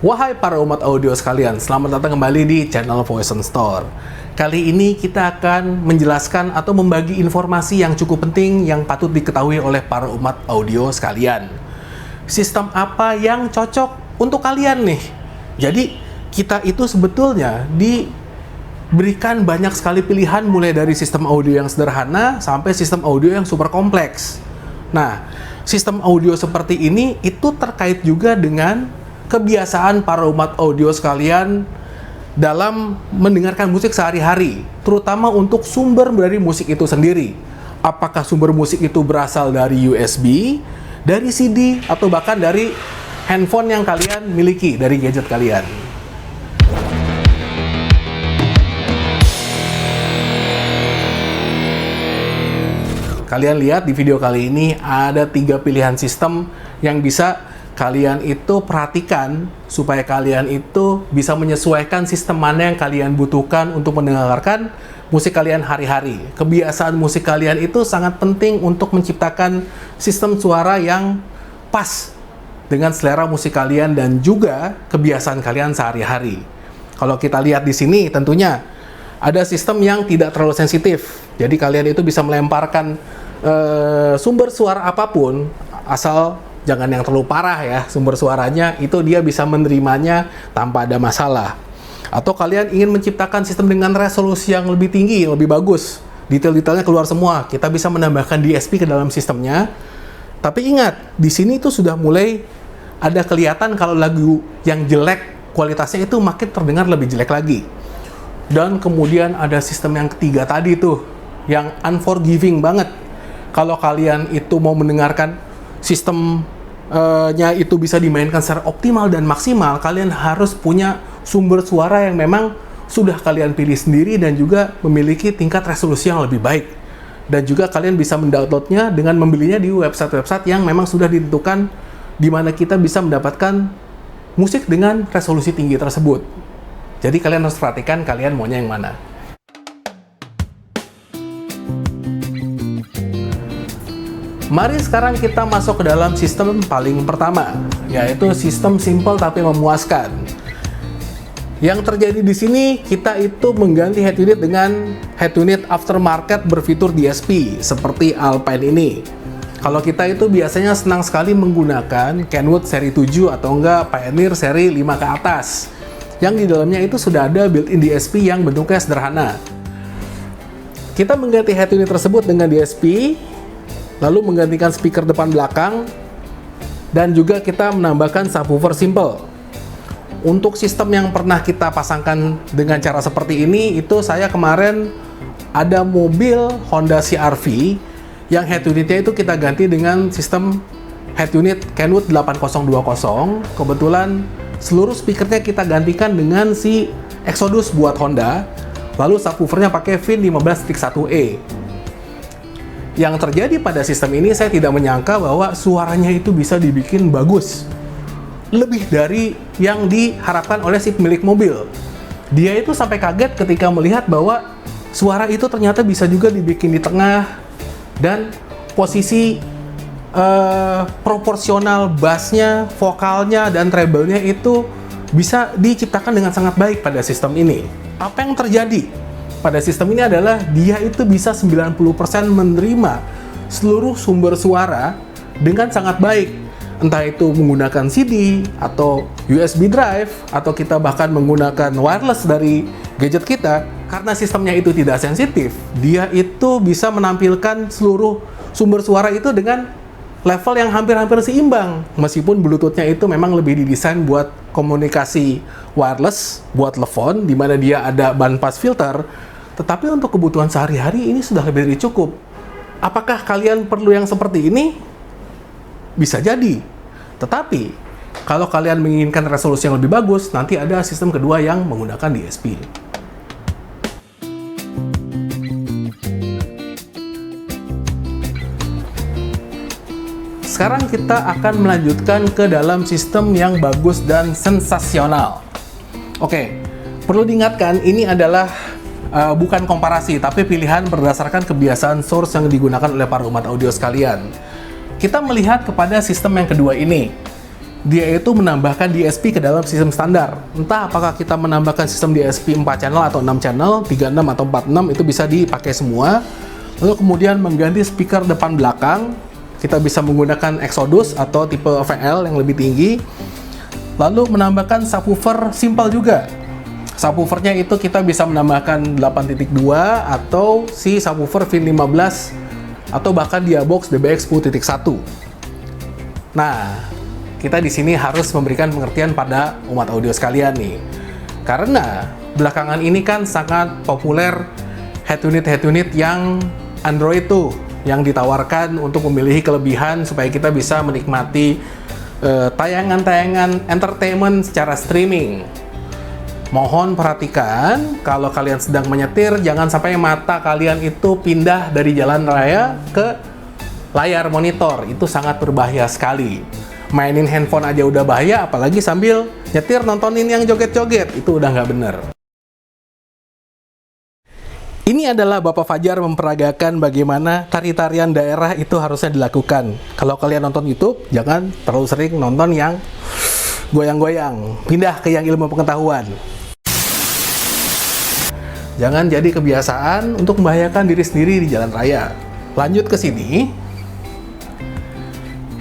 Wahai para umat audio sekalian, selamat datang kembali di channel Voice and Store. Kali ini kita akan menjelaskan atau membagi informasi yang cukup penting yang patut diketahui oleh para umat audio sekalian. Sistem apa yang cocok untuk kalian nih? Jadi, kita itu sebetulnya diberikan banyak sekali pilihan mulai dari sistem audio yang sederhana sampai sistem audio yang super kompleks. Nah, sistem audio seperti ini itu terkait juga dengan kebiasaan para umat audio sekalian dalam mendengarkan musik sehari-hari, terutama untuk sumber dari musik itu sendiri. Apakah sumber musik itu berasal dari USB, dari CD, atau bahkan dari handphone yang kalian miliki, dari gadget kalian. Kalian lihat di video kali ini ada 3 pilihan sistem yang bisa kalian itu perhatikan supaya kalian itu bisa menyesuaikan sistem mana yang kalian butuhkan untuk mendengarkan musik kalian hari-hari. Kebiasaan musik kalian itu sangat penting untuk menciptakan sistem suara yang pas dengan selera musik kalian dan juga kebiasaan kalian sehari-hari. Kalau kita lihat di sini tentunya ada sistem yang tidak terlalu sensitif. Jadi kalian itu bisa melemparkan sumber suara apapun, asal jangan yang terlalu parah ya sumber suaranya, itu dia bisa menerimanya tanpa ada masalah. Atau kalian ingin menciptakan sistem dengan resolusi yang lebih tinggi, lebih bagus, detail-detailnya keluar semua, kita bisa menambahkan DSP ke dalam sistemnya. Tapi ingat, di sini itu sudah mulai ada kelihatan kalau lagu yang jelek kualitasnya itu makin terdengar lebih jelek lagi. Dan kemudian ada sistem yang ketiga tadi tuh, yang unforgiving banget. Kalau kalian itu mau mendengarkan sistemnya itu bisa dimainkan secara optimal dan maksimal, kalian harus punya sumber suara yang memang sudah kalian pilih sendiri dan juga memiliki tingkat resolusi yang lebih baik. Dan juga kalian bisa mendownloadnya dengan membelinya di website-website yang memang sudah ditentukan, di mana kita bisa mendapatkan musik dengan resolusi tinggi tersebut. Jadi kalian harus perhatikan kalian maunya yang mana. Mari sekarang kita masuk ke dalam sistem paling pertama, yaitu sistem simple tapi memuaskan. Yang terjadi di sini, kita itu mengganti head unit dengan head unit aftermarket berfitur DSP, seperti Alpine ini. Kalau kita itu biasanya senang sekali menggunakan Kenwood seri 7 atau enggak Pioneer seri 5 ke atas, yang di dalamnya itu sudah ada built-in DSP yang bentuknya sederhana. Kita mengganti head unit tersebut dengan DSP, lalu menggantikan speaker depan belakang, dan juga kita menambahkan subwoofer simple. Untuk sistem yang pernah kita pasangkan dengan cara seperti ini, itu saya kemarin ada mobil Honda CR-V yang head unitnya itu kita ganti dengan sistem head unit Kenwood 8020. Kebetulan seluruh speakernya kita gantikan dengan si Exodus buat Honda, lalu subwoofernya pakai VIN 15.1E. Yang terjadi pada sistem ini, saya tidak menyangka bahwa suaranya itu bisa dibikin bagus. Lebih dari yang diharapkan oleh si pemilik mobil. Dia itu sampai kaget ketika melihat bahwa suara itu ternyata bisa juga dibikin di tengah, dan posisi proporsional bassnya, vokalnya, dan treble-nya itu bisa diciptakan dengan sangat baik pada sistem ini. Apa yang terjadi pada sistem ini adalah dia itu bisa 90% menerima seluruh sumber suara dengan sangat baik. Entah itu menggunakan CD atau USB drive, atau kita bahkan menggunakan wireless dari gadget kita. Karena sistemnya itu tidak sensitif, dia itu bisa menampilkan seluruh sumber suara itu dengan level yang hampir-hampir seimbang. Meskipun Bluetooth-nya itu memang lebih didesain buat komunikasi wireless, buat telepon, di mana dia ada bandpass filter. Tetapi untuk kebutuhan sehari-hari ini sudah lebih dari cukup. Apakah kalian perlu yang seperti ini? Bisa jadi. Tetapi, kalau kalian menginginkan resolusi yang lebih bagus, nanti ada sistem kedua yang menggunakan DSP. Sekarang kita akan melanjutkan ke dalam sistem yang bagus dan sensasional. Oke, perlu diingatkan ini adalah bukan komparasi, tapi pilihan berdasarkan kebiasaan source yang digunakan oleh para umat audio sekalian. Kita melihat kepada sistem yang kedua ini. dia itu menambahkan DSP ke dalam sistem standar. Entah apakah kita menambahkan sistem DSP 4 channel atau 6 channel, 36 atau 46, itu bisa dipakai semua. Lalu kemudian mengganti speaker depan belakang, kita bisa menggunakan Exodus atau tipe VL yang lebih tinggi. Lalu menambahkan subwoofer simple juga. Subwoofernya itu kita bisa menambahkan 8.2 atau si subwoofer VIN 15 atau bahkan Diabox DBX 10.1. Nah, kita di sini harus memberikan pengertian pada umat audio sekalian nih. Karena belakangan ini kan sangat populer head unit yang Android tuh, yang ditawarkan untuk memiliki kelebihan supaya kita bisa menikmati tayangan-tayangan entertainment secara streaming. Mohon perhatikan, kalau kalian sedang menyetir, jangan sampai mata kalian itu pindah dari jalan raya ke layar monitor. Itu sangat berbahaya sekali. Mainin handphone aja udah bahaya, apalagi sambil nyetir nontonin yang joget-joget. Itu udah nggak bener. Ini adalah Bapak Fajar memperagakan bagaimana tari-tarian daerah itu harusnya dilakukan. Kalau kalian nonton YouTube, jangan terlalu sering nonton yang goyang-goyang. Pindah ke yang ilmu pengetahuan. Jangan jadi kebiasaan untuk membahayakan diri sendiri di jalan raya. Lanjut ke sini.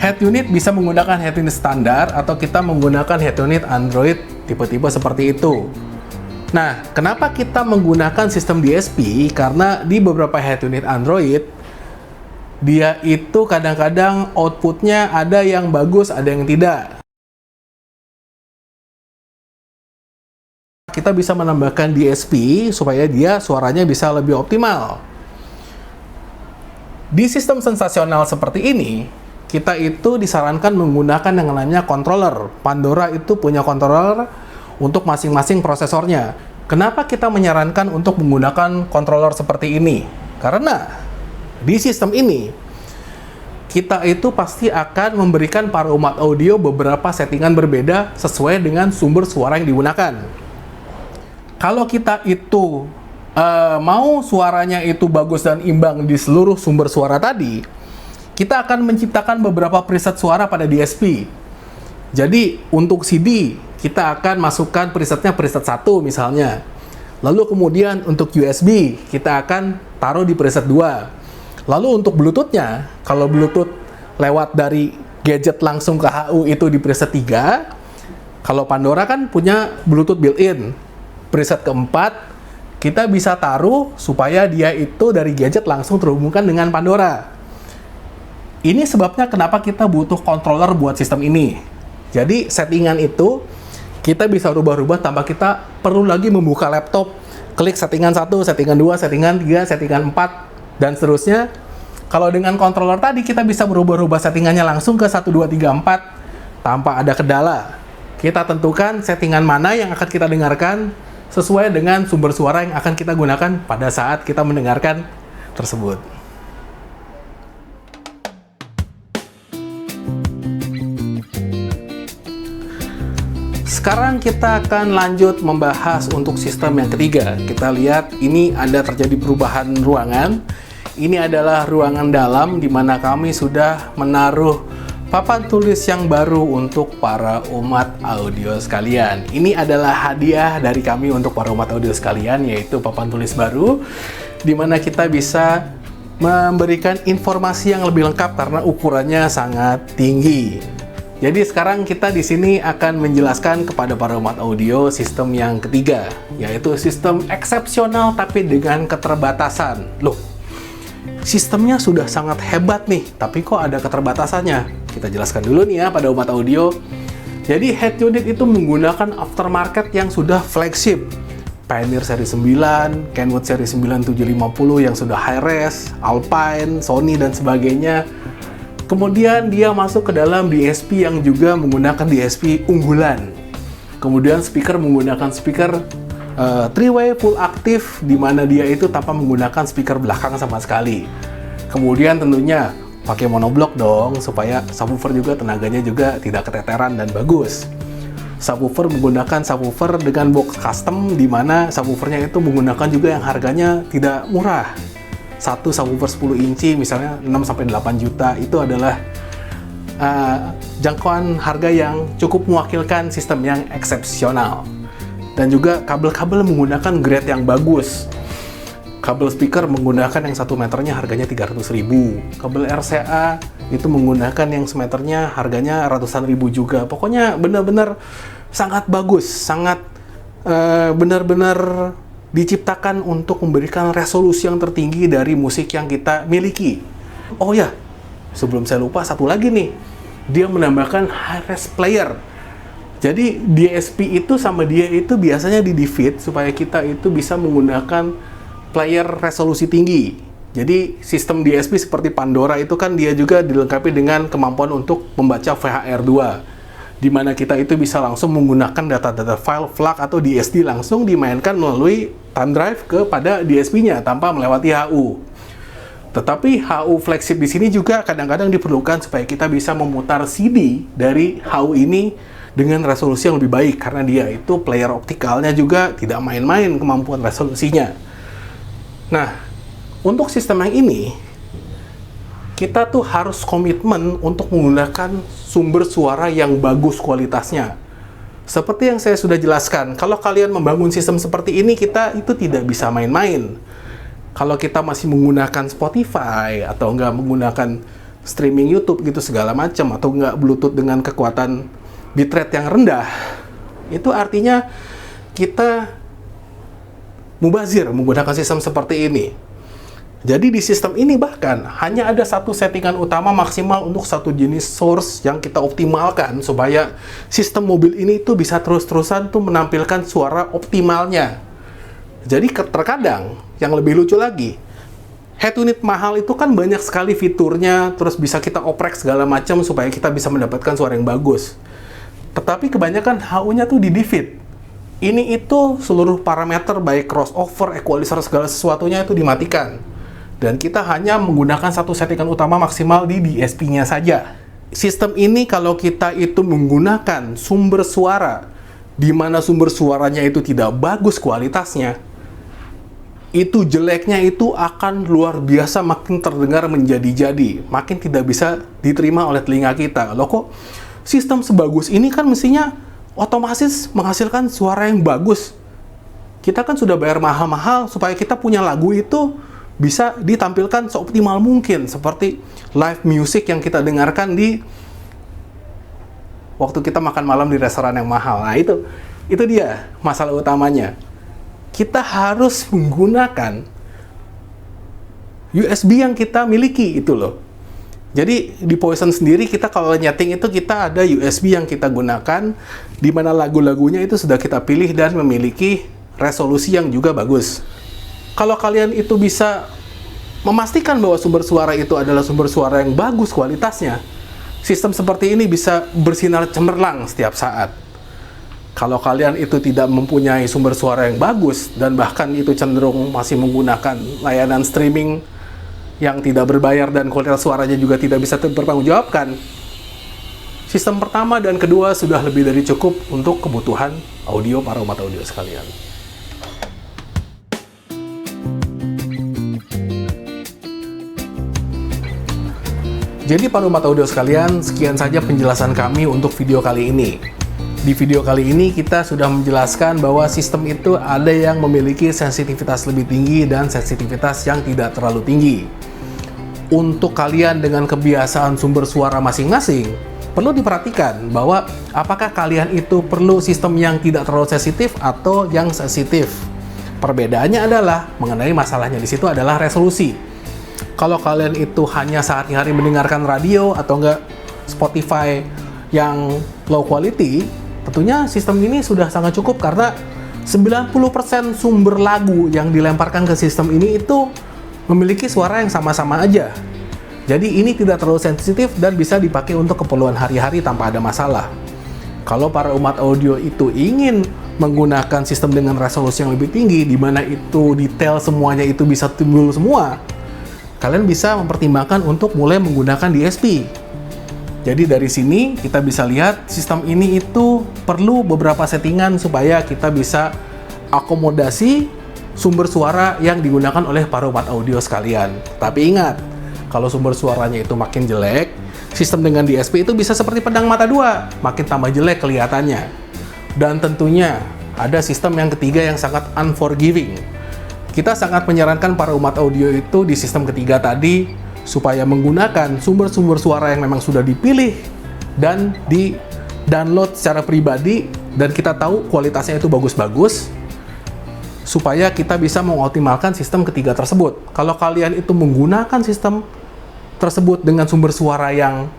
Head unit bisa menggunakan head unit standar atau kita menggunakan head unit Android tipe-tipe seperti itu. Nah, kenapa kita menggunakan sistem DSP? Karena di beberapa head unit Android, dia itu kadang-kadang outputnya ada yang bagus, ada yang tidak. Kita bisa menambahkan DSP supaya dia suaranya bisa lebih optimal. Di sistem sensasional seperti ini, kita itu disarankan menggunakan yang namanya controller. Pandora itu punya controller untuk masing-masing prosesornya. Kenapa kita menyarankan untuk menggunakan controller seperti ini? Karena di sistem ini, kita itu pasti akan memberikan para umat audio beberapa settingan berbeda sesuai dengan sumber suara yang digunakan. Kalau kita itu mau suaranya itu bagus dan imbang di seluruh sumber suara tadi, kita akan menciptakan beberapa preset suara pada DSP. Jadi, untuk CD, kita akan masukkan presetnya preset 1 misalnya. Lalu kemudian untuk USB, kita akan taruh di preset 2. Lalu untuk Bluetooth-nya, kalau Bluetooth lewat dari gadget langsung ke HU itu di preset 3. Kalau Pandora kan punya Bluetooth built-in. Preset keempat, kita bisa taruh supaya dia itu dari gadget langsung terhubungkan dengan Pandora. Ini sebabnya kenapa kita butuh controller buat sistem ini. Jadi settingan itu kita bisa rubah-rubah tanpa kita perlu lagi membuka laptop, klik settingan 1, settingan 2, settingan 3, settingan 4, dan seterusnya. Kalau dengan controller tadi kita bisa berubah-ubah settingannya langsung ke 1, 2, 3, 4 tanpa ada kendala. Kita tentukan settingan mana yang akan kita dengarkan sesuai dengan sumber suara yang akan kita gunakan pada saat kita mendengarkan tersebut. Sekarang kita akan lanjut membahas untuk sistem yang ketiga. Kita lihat ini ada terjadi perubahan ruangan. Ini adalah ruangan dalam di mana kami sudah menaruh papan tulis yang baru untuk para umat audio sekalian. Ini adalah hadiah dari kami untuk para umat audio sekalian, yaitu papan tulis baru di mana kita bisa memberikan informasi yang lebih lengkap karena ukurannya sangat tinggi. Jadi sekarang kita di sini akan menjelaskan kepada para umat audio sistem yang ketiga, yaitu sistem eksepsional tapi dengan keterbatasan. Loh, sistemnya sudah sangat hebat nih, tapi kok ada keterbatasannya? Kita jelaskan dulu nih ya pada umat audio. Jadi head unit itu menggunakan aftermarket yang sudah flagship. Pioneer seri 9, Kenwood seri 9750 yang sudah high res, Alpine, Sony dan sebagainya. Kemudian dia masuk ke dalam DSP yang juga menggunakan DSP unggulan. Kemudian speaker menggunakan speaker 3-way full aktif di mana dia itu tanpa menggunakan speaker belakang sama sekali. Kemudian tentunya pakai monoblock dong supaya subwoofer juga tenaganya juga tidak keteteran dan bagus. Subwoofer menggunakan subwoofer dengan box custom di mana subwoofernya itu menggunakan juga yang harganya tidak murah. Satu subwoofer 10 inci misalnya 6-8 juta itu adalah jangkauan harga yang cukup mewakilkan sistem yang eksepsional. Dan juga kabel-kabel menggunakan grade yang bagus. Kabel speaker menggunakan yang 1 meternya harganya 300.000. Kabel RCA itu menggunakan yang semeternya harganya ratusan ribu juga. Pokoknya benar-benar sangat bagus, sangat benar-benar diciptakan untuk memberikan resolusi yang tertinggi dari musik yang kita miliki. Oh ya, sebelum saya lupa, satu lagi nih, dia menambahkan high-res player. Jadi DSP itu sama dia itu biasanya di-defeat supaya kita itu bisa menggunakan player resolusi tinggi. Jadi sistem DSP seperti Pandora itu kan dia juga dilengkapi dengan kemampuan untuk membaca VHR2, di mana kita itu bisa langsung menggunakan data-data file FLAC atau DSD langsung dimainkan melalui thumb drive kepada DSP-nya tanpa melewati HU. Tetapi HU flagship di sini juga kadang-kadang diperlukan supaya kita bisa memutar CD dari HU ini dengan resolusi yang lebih baik, karena dia itu player optikalnya juga tidak main-main kemampuan resolusinya. Nah, untuk sistem yang ini, kita tuh harus komitmen untuk menggunakan sumber suara yang bagus kualitasnya. Seperti yang saya sudah jelaskan, kalau kalian membangun sistem seperti ini, kita itu tidak bisa main-main. Kalau kita masih menggunakan Spotify, atau nggak menggunakan streaming YouTube gitu segala macam, atau nggak Bluetooth dengan kekuatan bitrate yang rendah, itu artinya kita mubazir menggunakan sistem seperti ini. Jadi di sistem ini bahkan hanya ada satu settingan utama maksimal untuk satu jenis source yang kita optimalkan supaya sistem mobil ini tuh bisa terus-terusan tuh menampilkan suara optimalnya. Jadi terkadang yang lebih lucu lagi, head unit mahal itu kan banyak sekali fiturnya, terus bisa kita oprek segala macam supaya kita bisa mendapatkan suara yang bagus. Tetapi kebanyakan HU-nya tuh di-defeat. Ini itu seluruh parameter baik crossover, equalizer, segala sesuatunya itu dimatikan. Dan kita hanya menggunakan satu settingan utama maksimal di DSP-nya saja. Sistem ini kalau kita itu menggunakan sumber suara, di mana sumber suaranya itu tidak bagus kualitasnya, itu jeleknya itu akan luar biasa makin terdengar menjadi-jadi, makin tidak bisa diterima oleh telinga kita. Loh kok sistem sebagus ini kan mestinya otomatis menghasilkan suara yang bagus. Kita kan sudah bayar mahal-mahal supaya kita punya lagu itu bisa ditampilkan seoptimal mungkin, seperti live music yang kita dengarkan di waktu kita makan malam di restoran yang mahal. Nah, itu dia masalah utamanya. Kita harus menggunakan USB yang kita miliki itu loh. Jadi di Poison sendiri kita kalau nyeting itu kita ada USB yang kita gunakan, di mana lagu-lagunya itu sudah kita pilih dan memiliki resolusi yang juga bagus. Kalau kalian itu bisa memastikan bahwa sumber suara itu adalah sumber suara yang bagus kualitasnya, sistem seperti ini bisa bersinar cemerlang setiap saat. Kalau kalian itu tidak mempunyai sumber suara yang bagus, dan bahkan itu cenderung masih menggunakan layanan streaming yang tidak berbayar dan kualitas suaranya juga tidak bisa dipertanggungjawabkan, sistem pertama dan kedua sudah lebih dari cukup untuk kebutuhan audio para umat audio sekalian. Jadi para umat audio sekalian, sekian saja penjelasan kami untuk video kali ini. Di video kali ini kita sudah menjelaskan bahwa sistem itu ada yang memiliki sensitivitas lebih tinggi dan sensitivitas yang tidak terlalu tinggi. Untuk kalian dengan kebiasaan sumber suara masing-masing, perlu diperhatikan bahwa apakah kalian itu perlu sistem yang tidak terlalu sensitif atau yang sensitif. Perbedaannya adalah mengenai masalahnya di situ adalah resolusi. Kalau kalian itu hanya sehari-hari mendengarkan radio atau enggak Spotify yang low quality, tentunya sistem ini sudah sangat cukup karena 90% sumber lagu yang dilemparkan ke sistem ini itu memiliki suara yang sama-sama aja. Jadi ini tidak terlalu sensitif dan bisa dipakai untuk keperluan hari-hari tanpa ada masalah. Kalau para umat audio itu ingin menggunakan sistem dengan resolusi yang lebih tinggi, di mana itu detail semuanya itu bisa timbul semua, kalian bisa mempertimbangkan untuk mulai menggunakan DSP. Jadi dari sini kita bisa lihat sistem ini itu perlu beberapa settingan supaya kita bisa akomodasi sumber suara yang digunakan oleh para umat audio sekalian. Tapi ingat, kalau sumber suaranya itu makin jelek, Sistem dengan DSP itu bisa seperti pedang mata dua, makin tambah jelek kelihatannya. Dan tentunya ada sistem yang ketiga yang sangat unforgiving. Kita sangat menyarankan para umat audio itu di sistem ketiga tadi supaya menggunakan sumber-sumber suara yang memang sudah dipilih dan di-download secara pribadi, dan kita tahu kualitasnya itu bagus-bagus, supaya kita bisa mengoptimalkan sistem ketiga tersebut. Kalau kalian itu menggunakan sistem tersebut dengan sumber suara yang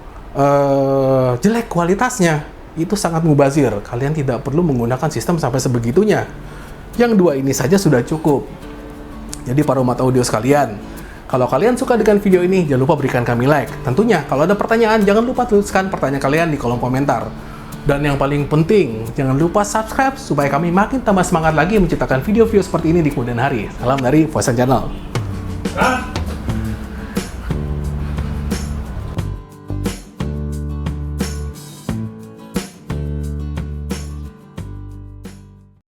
jelek kualitasnya, itu sangat mubazir. Kalian tidak perlu menggunakan sistem sampai sebegitunya. Yang dua ini saja sudah cukup. Jadi para umat audio sekalian, kalau kalian suka dengan video ini, jangan lupa berikan kami like. Tentunya, kalau ada pertanyaan, jangan lupa tuliskan pertanyaan kalian di kolom komentar. Dan yang paling penting, jangan lupa subscribe supaya kami makin tambah semangat lagi menciptakan video-video seperti ini di kemudian hari. Salam dari Voice Channel.